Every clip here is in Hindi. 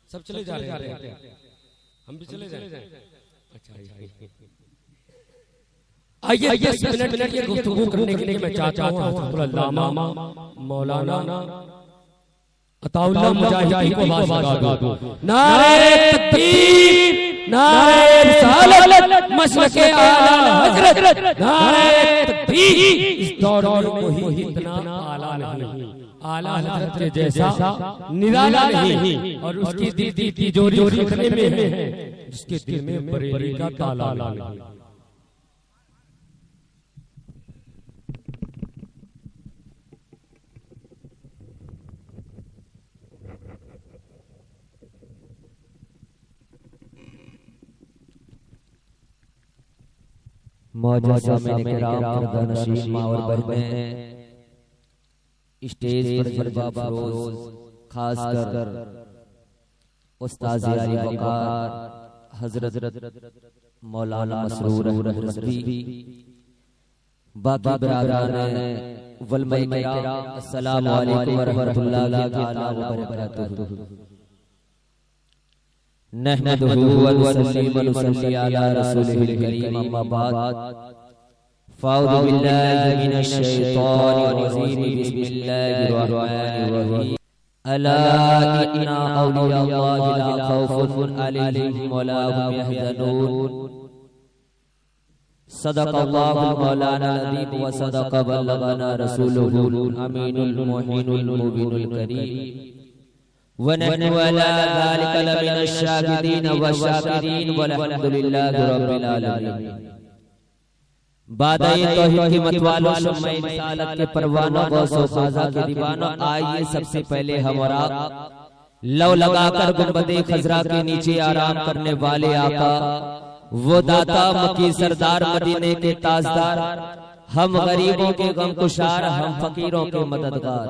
सब चले जा रहे हैं, हम भी चले जाएं। अच्छा आइए 10 मिनट की गुफ्तगू करने के लिए मैं चाहता हूं अल्लामा मौलाना अताउल्लाह मुजाहिदी को आवाज दो। नारे तकबीर, नारे रिसालत, मसलके आला हजरत, नारे तकबीर। इस दौर में कोई इतना आला नहीं, आला हजरत के जैसा निराला नहीं, और उसकी दिल की तिजोरी रखने में है जिसके दिल में बरेली का ताला नहीं। मौजूद सामने किराम पर्दानशीन माँ और बहनें, स्टेज पर जलवा फरोज खासकर उस्ताद अली वकार हजरत मौलाना मसरूर रहमती, बाकी बरादरान वलमा किराम, अस्सलामु अलैकुम व रहमतुल्लाहि तआला व बरकातुहू। नहमदुहु व नुसल्ली अला रसूलिल करीम, अम्मा बाद, फ़अऊज़ु बिल्लाहि मिनश शैतानिर रजीम, बिस्मिल्लाहिर रहमानिर रहीम। अला इन्ना औलिया अल्लाहि ला खौफुन अलैहिम व ला हुम यहज़नून। सदक़ल्लाहुल मौलाना अज़ीम व सदक़ बल्लगना रसूलुहुल अमीनुल मुहीनुल मुबीनुल करीम। वनहनु अला ज़ालिका लमिनश शाकिरीन व शाकिरीन वल्हम्दुलिल्लाहि रब्बिल आलमीन। बादाए तौहीद की मतवालों, शम्मे रिसालत के परवानों, गौसो ख़ाजा के दीवानों, आइए सबसे पहले हम और आप लौ लगाकर गुंबदे खजरा के नीचे आराम करने वाले आका, वो दाता मक्की सरदार, मदीने के ताजदार, हम गरीबों के गमकुशार, हम फकीरों के मददगार,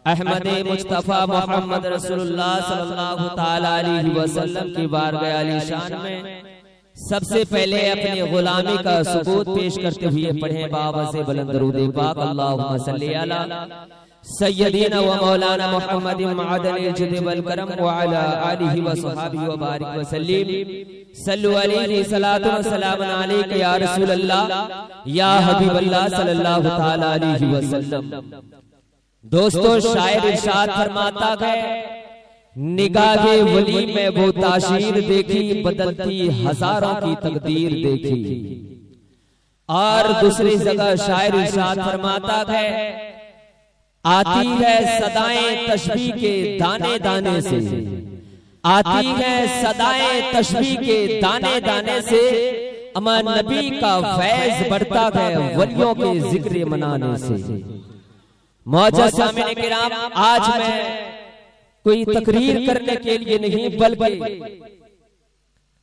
अहमद मुस्तफा मोहम्मद रसूलुल्लाह सल्लल्लाहु ताला अलैहि वसल्लम की बारगाह आलीशान में सबसे पहले अपनी गुलामी का सबूत पेश करते हुए पढ़ें बाबा से बुलंद दरूद पाक। अल्लाहुम्मा सल्ली अला सय्यदीना व मौलाना मुहम्मद मअदनिल जुद वल करम व अला आलिहि व सहाबिहि व बारिक व सल्लिम। सल्लु अलैहि सलातु व सलामुन अलैका या रसूल अल्लाह या हबीब अल्लाह सल्लल्लाहु ताला अलैहि वसल्लम। दोस्तों, शायर इरशाद फरमाता है, निगाहे वली में वो ताशीर देखी, बदलती हजारों की तकदीर देखी। और दूसरी जगह शायर इरशाद फरमाता है, आती है सदाएं तशबीह के दाने दाने से, आती है सदाएं तशबीह के दाने दाने से, अमर नबी का फैज बढ़ता है वलियों के जिक्र मनाने से। मौजूद सामने किराम, आज मैं कोई तकरीर करने के लिए नहीं, बल्कि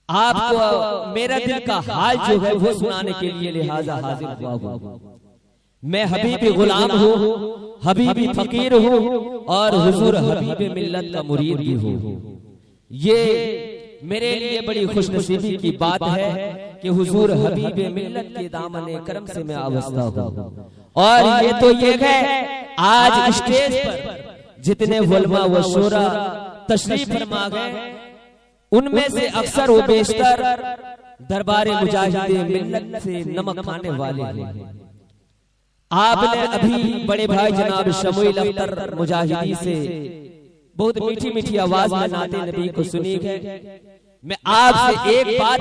आपको मेरा दिल का हाल जो है वो सुनाने के लिए लिहाजा हाजिर हुआ हूं। मैं हबीबी गुलाम हूँ, हबीबी फकीर हूँ, और हुजूर हबीबी मिल्लत का मुरीद भी हूँ। ये मेरे लिए बड़ी खुशनसीबी की बात है कि हुजूर हबीबी मिल्लत के दामन करम से मैं वाबस्ता हूँ। और ये तो ये है, आज स्टेज पर जितने उलमा व शोरा तशरीफ फरमा गए, उनमें से अक्सर व बेशतर दरबारे मुजाहिदे मिल्लत से नमक खाने वाले हैं। आपने अभी बड़े भाई जनाब शमूइल अख्तर मुजाहिदी से बहुत मीठी मीठी आवाज में नाते नबी को सुनी है। मैं आपसे एक बात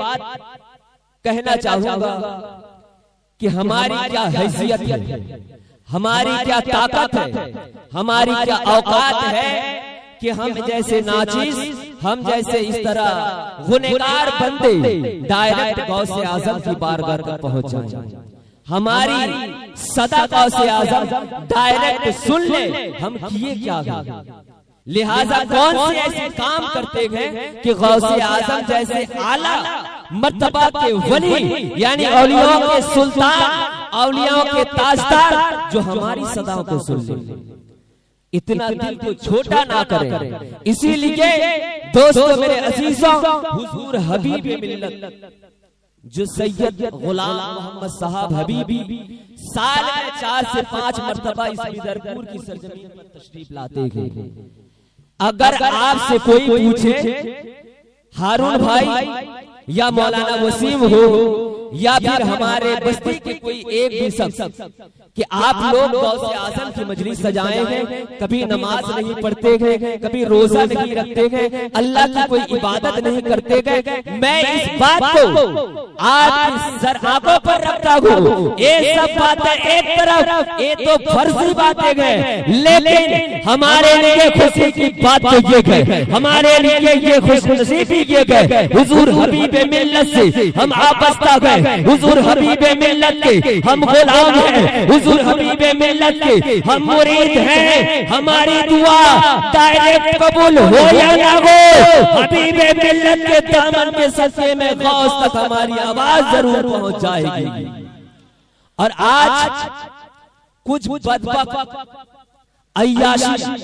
कहना चाहूंगा कि हमारी क्या हैसियत है, हमारी क्या ताकत है, हमारी क्या औकात है कि हम जैसे नाचीज, हम जैसे इस तरह गुनहगार बंदे डायरेक्ट गौसे आजम की बारगाह तक पहुंच जाएं। हमारी सदा गौसे आजम डायरेक्ट सुन ले हम किए क्या है। लिहाजा कौन से ऐसे काम करते हैं कि गौसे आजम जैसे आला मर्तबा के वली, यानी औलियाओं के सुल्तान, औलियाओं के ताजदार, जो हमारी सदाओं को सुन ले, इतना दिल को छोटा ना करें। इसीलिए दोस्तों मेरे अजीजों, हुजूर हबीबी मिल्लत जो सैयद गुलाम मोहम्मद साहब हबीबी साल में 4 से 5 मर्तबा इस बिदरपुर की सरजमीन पर तशरीफ लाते हैं। अगर आपसे कोई पूछे हारून भाई या मौलाना वसीम हो या फिर हमारे बस्ती के कोई एक भी शख्स कि आप लोग गौसे आजम की मजलिस सजाए हैं, कभी नमाज नहीं पढ़ते हैं, कभी रोजा नहीं रखते हैं, अल्लाह की कोई इबादत नहीं करते हैं, मैं इस बात को आपकी सर आंखों पर रखता हूँ। ये सब बातें एक तरफ, ये तो फर्जी बातें हैं, लेकिन हमारे लिए खुशी की बात तो ये है, हमारे लिए ये खुशनसीबी ये है, हुजूर हबीबे मिल्लत से हम वाबस्ता गए, हुजूर हबीबे मिल्लत के हम गुलाम हैं, हुजूर हबीबे मिल्लत के हम मुरीद हैं। हमारी दुआ डायरेक्ट कबूल हो या ना हो, हबीबे मिल्लत के दामन के सदके में गौस तक हमारी आवाज जरूर पहुंच जाएगी। और आज कुछ बदबक अय्याशी,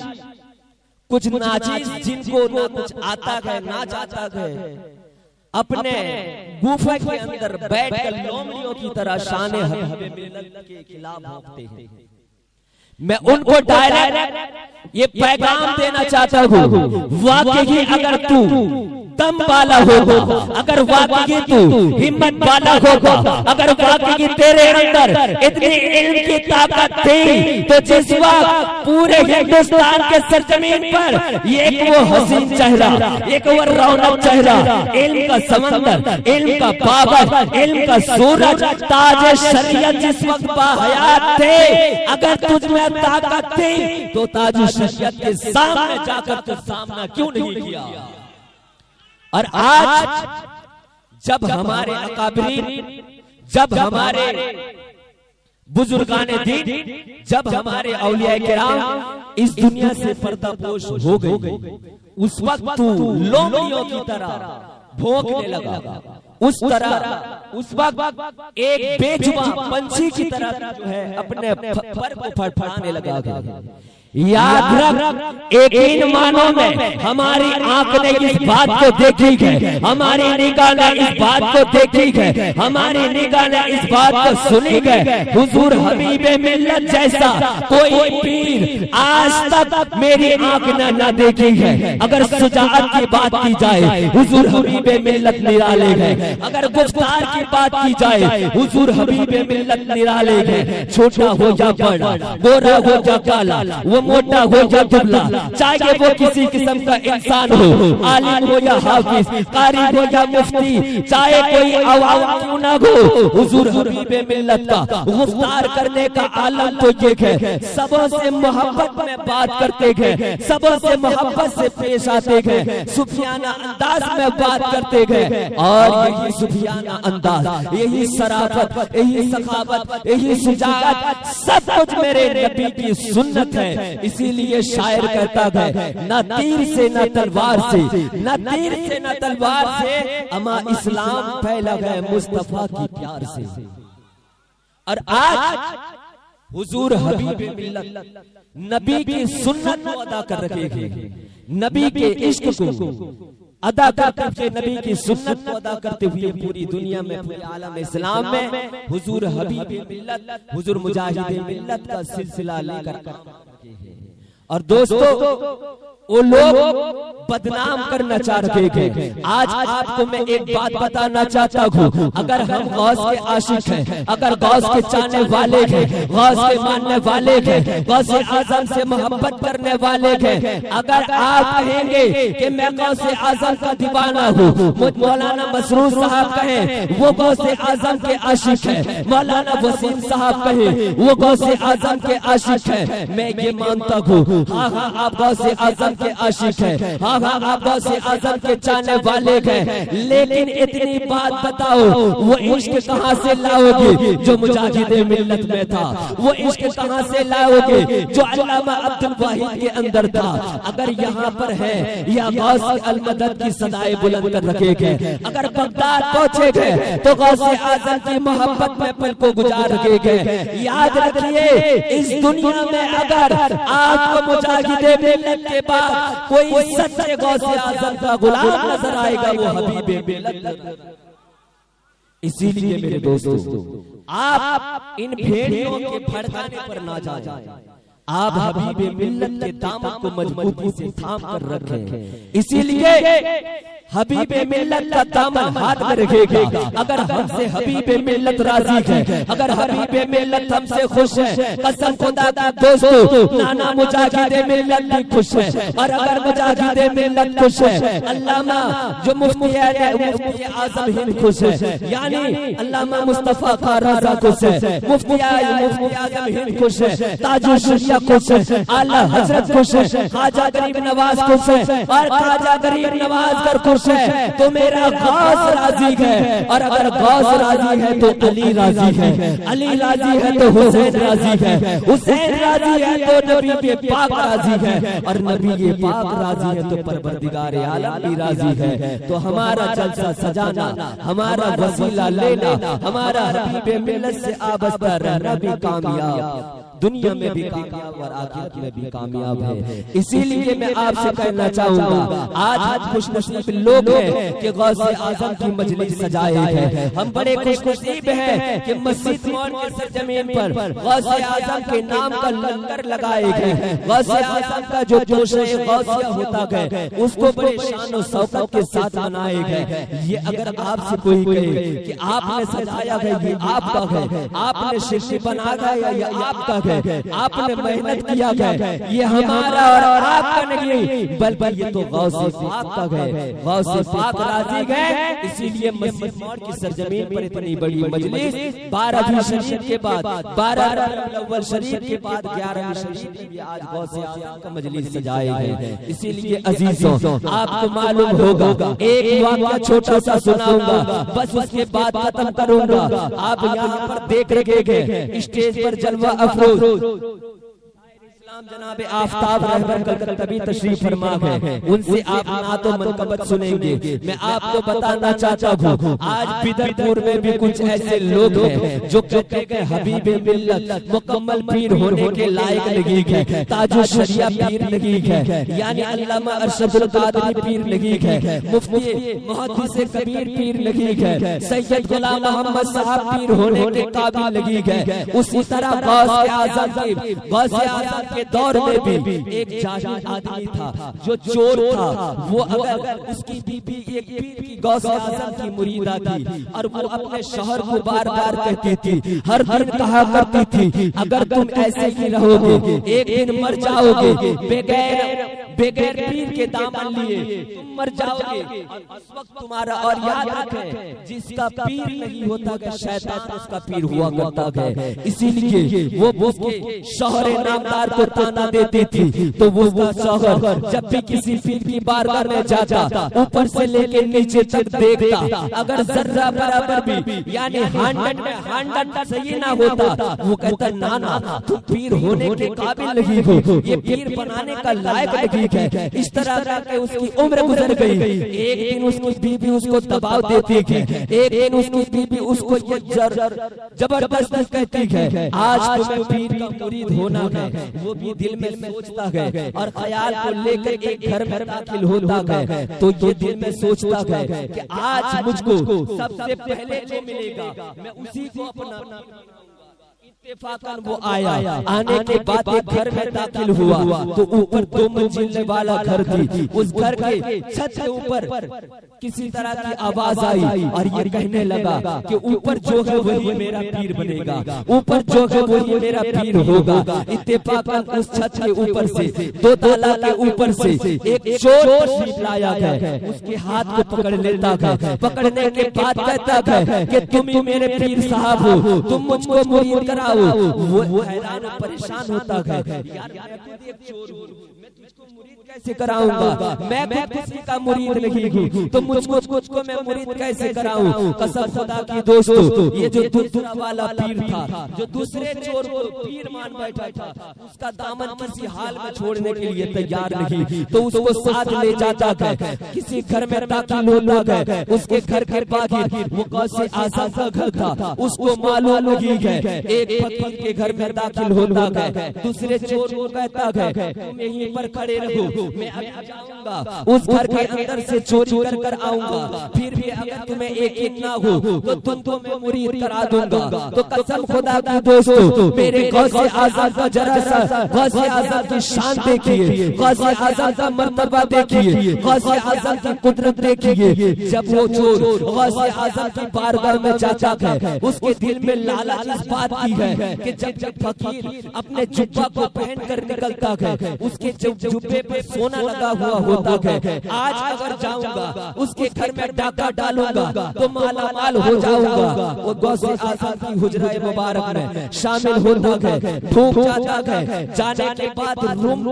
कुछ नाचीज जिनको ना कुछ आता है ना जाता है, अपने गुफा के अंदर बैठकर लोमड़ियों की तरह शाने हबीबे मिल्लत के खिलाफ भौंकते हैं। मैं उनको डायरेक्ट ये पैगाम देना चाहता हूँ, वाकई अगर तू दम वाला होगा, अगर वाकई तू हिम्मत वाला होगा, अगर वाकई तेरे अंदर इतनी इल्म की ताकत थी, तो जिस वक्त पूरे हिंदुस्तान के सरजमीन पर एक वो हसीन चेहरा, एक वो रौनक चेहरा, इल्म का समंदर, इल्म का पावर, इल्म का सूरज, ताज शरीयत जिस वक्त बाहयात थे, अगर तुझ में ताकत थी तो ताज शरीयत के सामने जाकर तू सामना क्यों नहीं किया? और आज जब हमारे अकाबरीन, जब हमारे बुजुर्गाने दीन, जब हमारे औलिया किराम इस दुनिया से पर्दापोश हो गए, उस वक्त तू लोमड़ियों की तरह भौंकने लगा, उस तरह उस वक्त एक बेजुबान पंछी की तरह जो है अपने पर को फड़फड़ाने लगा। याद रख, यकीन मानो में हमारी आंख ने इस बात को देखी है, हमारी निगाह ने इस बात को देखी है, हमारी निगाह ने इस बात को सुनी है। हुजूर हबीबे मिल्लत जैसा कोई पीर आज तक मेरी आंख ने न देखी है। अगर सुजाअत की बात की जाए, हुजूर हबीबे मिल्लत निराले हैं। अगर गुफ्तार की बात की जाए, हुजूर हबीबे मिल्लत निराले हैं। छोटा हो या बड़ा, गोरा हो या काला, वो मोटा हो या दुबला, चाहे वो किसी किस्म का इंसान हो, आलिम हो या हाफिज, कारी हो या मुफ्ती, चाहे कोई अवाम क्यों ना हो, हुजूर हबीबे मिल्लत का गुफ्तार करने का आलम तो ये है, सबों से मोहब्बत में बात करते हैं, सबों से मोहब्बत से पेश आते हैं, सुफियाना अंदाज में बात करते हैं। और यही सुफियाना अंदाज, यही सराफत, यही सखावत, यही सुजाअत सब कुछ मेरे नबी की सुन्नत है। इसीलिए शायर कहता है, न तीर से न तलवार से, न तीर से न तलवार से, अमा इस्लाम फैला है मुस्तफा की प्यार से। और आज हुजूर हबीबे मिल्लत नबी की सुन्नत को अदा कर रखे हैं, नबी के इश्क को अदा करके, नबी की सुन्नत को अदा करते हुए पूरी दुनिया में, पूरे आलम इस्लाम में हुजूर हबीबे मिल्लत, हुजूर मुजाहिदे मिल्लत का सिलसिला लेकर। और दोस्तों, वो लोग बदनाम करना चाह रहे थे। आज आपको मैं एक बात बताना चाहता हूँ, अगर हम गौस के आशिक हैं, अगर गौस के चाहने वाले हैं, गौस के मानने वाले हैं, गौस आजम से मोहब्बत करने वाले हैं, अगर आप कहेंगे कि मैं गौस आजम का दीवाना हूँ, मौलाना मसरूर साहब कहें वो गौस आजम के आशिक है, मौलाना वसीम साहब कहें वो गौस आजम के आशिक है, मैं ये मानता हूँ, हाँ हाँ आप गौस आजम के आशिक है, हाँ हाँ आप गौस आजम के चाहने वाले हैं, लेकिन इतनी बात बताओ, वो इश्क कहाँ से लाओगे जो मुजाहिदे मिल्लत में था? वो इश्क कहाँ से लाओगे जो अल्लामा अब्दुल वाहिद के अंदर था? अगर यहाँ पर है या गौस अल-मदद की सदाएं बुलंद कर रखेंगे, अगर बगदाद पहुंचेंगे तो गौस आजम की मोहब्बत में पल को गुजार रखेंगे। याद रखिए, इस दुनिया में अगर आपको मुजाहिदे मिल्लत के बाद कोई सच्चे गौस आजम का गुलाम नजर आएगा, वो हबीबे मिल्लत। इसीलिए मेरे दोस्तों, आप इन भेड़ियों के भड़काने पर ना जाएं, आप हबीब मिल्लत के दामन को मजबूती से थाम कर रखें। इसीलिए हबीब मिल्लत का दामन हाथ में रखेगा। अगर हमसे हबीब मिल्लत राजी है, अगर हबीब मिल्लत हमसे खुश है, कसम खुदा का दोस्तों नाना मुजाहिद मिल्लत भी खुश है। और अगर मुजाहिद मिल्लत खुश है, अल्लामा जो मुफ्ती आजम हिंद खुश है, यानी अल्लामा मुस्तफा का रज़ा खुश है, मुफ्ती आजम हिंद खुश है, ताजुल शरिया खुश है, आला हजरत खुश है, ख्वाजा गरीब नवाज खुश है, और ख्वाजा गरीब नवाज कर खुश है तो मेरा गौस राजी है। और अगर गौस राजी है तो अली राजी है, अली राजी है तो हुसैन राजी है, हुसैन राजी है तो नबी के पाक राजी है, और नबी के पाक राजी है तो परवरदिगार आलम भी राजी है। तो हमारा जलसा सजाना, हमारा वसीला लेना, हमारा हबीब मिल्लत से आबस्ता रहना भी कामयाब, दुनिया में भी कामयाब और आखिरत में भी कामयाब है। इसीलिए मैं आपसे कहना चाहूंगा, आज खुशनसीब लोग हैं कि गौसे आजम की मजलिस सजाए हैं। हम बड़े खुशनसीब हैं कि मस्जिद मौन के सरजमीन पर गौसे आजम के नाम का लंगर लगाए गए। गौसे आजम का जो जोशे गौसिया होता है उसको बड़े शान और शौकत के साथ मनाए गए। ये अगर आपसे कोई कहे कि आपने सजाया है, ये आपका है, आपने शिरशी बना गया, ये आपका है, आपने मेहनत किया है, ये हमारा और आपका नहीं, बल्कि ये तो गौसे पाक का है, गौसे पाक राजी है। इसीलिए मस्जिद मौन की सरजमीन पर इतनी बड़ी मजलिस 12वीं शरीफ के बाद, 12 रबीउल अव्वल शरीफ के बाद 11वीं शरीफ में भी आज गौसे आजम का मजलिस सजाए गए। इसीलिए अजीजों, आपको मालूम होगा, एक वाक़या छोटा सा सुनाऊंगा, बस उसके बाद खत्म करूंगा। आप यहाँ पर देख रहे हैं स्टेज पर जलवा अफरोज जनाब आफ्ताब रहबर कलकत्ता भी तशरीफ फरमा है, उनसे आप नातो मनकबत सुनेंगे। मैं आपको बताना चाहता हूँ, आज बिदरपुर में भी कुछ ऐसे लोग हैं जो कहते हैं हबीब मिल्लत मुकम्मल पीर होने के लायक नहीं है, ताजुल शरिया पीर नहीं है, यानी अल्लामा अरशदुल कादरी पीर नहीं है, मुफ्ती मुहद्दिस कबीर पीर नहीं है, सैयद गुलाम मोहम्मद साहब पीर होने के काबिल नहीं है। उसी तरह गौसे आजम के दौर में भी एक जाहिल आदमी था जो चोर था। वो अगर उसकी बीबी एक पीर की गौसे आजम की मुरीदा थी और वो अपने शौहर को बार बार कहती थी, हर दिन कहा करती थी, अगर तुम ऐसे ही रहोगे एक दिन मर जाओगे, बगैर पीर के दामन लिए तुम मर जाओगे। और उस वक्त तुम्हारा, और याद रखें, जिसका पीर नहीं होता है शैतान उसका पीर हुआ करता है। इसीलिए वो उसके शौहर नामदार को ताना देती थी, तो वो शौहर जब भी किसी पीर की बारगाह में जाता, ऊपर से लेके नीचे तक देखता, अगर जर्रा बराबर भी यानी 100 सही ना होता, वो कहता ना तुम पीर होने के काबिल नहीं हो, ये पीर बनाने का लायक नहीं है। इस तरह करके उसकी उम्र गुजर गई। एक दिन उसकी बीबी उसको दबाव देती है, एक दिन उसकी बीबी उसको जबरदस्ती कहती है, आज तुम्हें पीर का मुरीद होना है। वो भी दिल में सोचता है और ख्याल को लेकर एक घर में दाखिल होता है, तो ये दिल में सोचता है कि आज मुझको सबसे पहले जो मिलेगा मैं उसी को अपना। इत्तेफाकन वो आया, आने के बाद एक घर में दाखिल हुआ तो ऊपर 2 मंजिल वाला घर थी। उस घर के छत के ऊपर किसी तरह की आवाज आई और ये कहने लगा कि ऊपर जो है वही मेरा पीर बनेगा, ऊपर जो है वही मेरा पीर होगा। इत्तेफाकन उस छत के ऊपर से 2 ताला के ऊपर से एक चोर तशरीफ लाया है, उसके हाथ को पकड़ लेता है। पकड़ने के बाद कहता है कि तुम ही मेरे पीर साहब हो, तुम मुझको मुरीद कराओ। वो हैरान परेशान होता है, यार मैं खुद एक चोर हूँ, मैं तुझको मुरीद कैसे कराऊंगा, मैं खुद किसी का मुरीद नहीं हूँ, तो मुझको मैं मुरीद कैसे कराऊं। कसम खुदा की दोस्तों, ये जो दूसरा वाला पीर था, जो दूसरे चोर को पीर मान बैठा था, उसका दामन किसी हाल में छोड़ने के लिए तैयार नहीं, तो उसको साथ ले जाता है। किसी घर में दाखिल होता है, उसके घर के बाहर वो गौसे आजम का घर था, उसको मालूम नहीं है। एक फकीर के घर में दाखिल होता है, दूसरे चोर को कहता है तुम यहीं पर खड़े खड़े रहो, मैं अभी जाऊंगा उस घर के अंदर से चोरी कर आऊंगा, फिर भी अगर तुम्हें यकीन ना हो तो तुमको मैं मुरीद करा दूंगा। तो कसम खुदा की दोस्तों, मेरे गौसे आज़म का जरा सा गौसे आज़म की शान देखिए, गौसे आज़म का मर्तबा देखिए, गौसे आज़म की कुदरत देखिए। जब वो चोर गौसे आज़म की बारगाह में जाता है, उसके दिल में लालच इस बात की है कि जब फकीर अपने जुब्बा को पहन कर निकलता है, उसके जुब्बे पे सोना लगा हुआ होता है। आज अगर जाऊंगा उसके घर में डाका डालूंगा तो माला माल हो जाऊंगा। वो गौसे आज़म की हुजरा मुबारक में शामिल होता है, ढूंढ जाता है। जाने के बाद रूम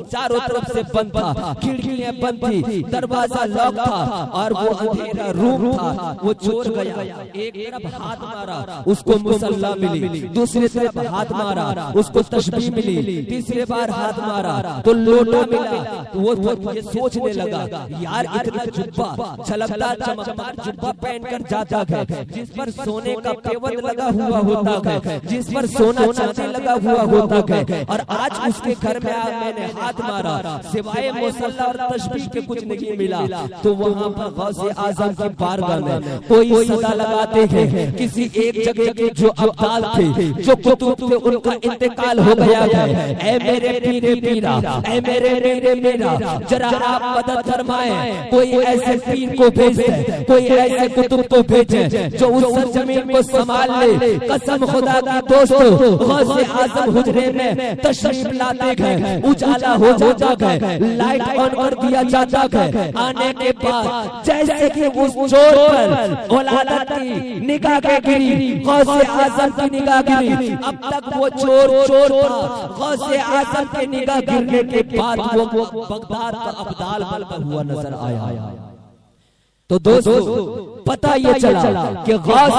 चारों तरफ से बंद था, खिड़कियां बंद थी, दरवाजा लॉक था और वो अंधेरा रूम था। वो चोर गया, एक तरफ हाथ मारा उसको मुसल्ला मिली, दूसरी तरफ हाथ मारा उसको तस्बीह मिली, तीसरी बार हाथ मारा तो लोटा मिला। तो वो ये सोचने लगा, यार इतना जुब्बा छलकता चमकदार जुब्बा पहनकर जाता है, जिस पर सोने का पेवंद लगा हुआ होता है, जिस पर सोना चांदी लगा हुआ होता है, और आज उसके घर में मैंने हाथ मारा, सिवाय मुसल्ला और तस्बीह के कुछ नहीं मिला। तो वहाँ पर गौसे आज़म की बारगाह में कोई सदा लगाते हैं, किसी एक जगह के जो अब्दाल थे, जो कुतुब थे, उनका इंतकाल हो गया है। ऐ मेरे पीरे पीरा, ऐ मेरे मेरे मेरा, जरा आप मदद फरमाएं, कोई ऐसे पीर को भेज दे, कोई ऐसे कुतुब को भेजे जो उस जमीन को संभाल ले। कसम खुदा की दोस्तों, गौसे आज़म हुजरे में तशरीफ लाते हैं, उजाला हो जाता है, लाइट ऑन कर दिया जाता है। आने के बाद जैसे कि उस चोर पर औलादत की निगाह गिरी, गौसे आज़म की निगाह गिरी। अब तक वो चोर था, गौसे आज़म की निगाह गिरने के बाद वो बगदाद का अब्दाल बनता हुआ नजर आया। तो दोस्तों पता ये चला कि गौस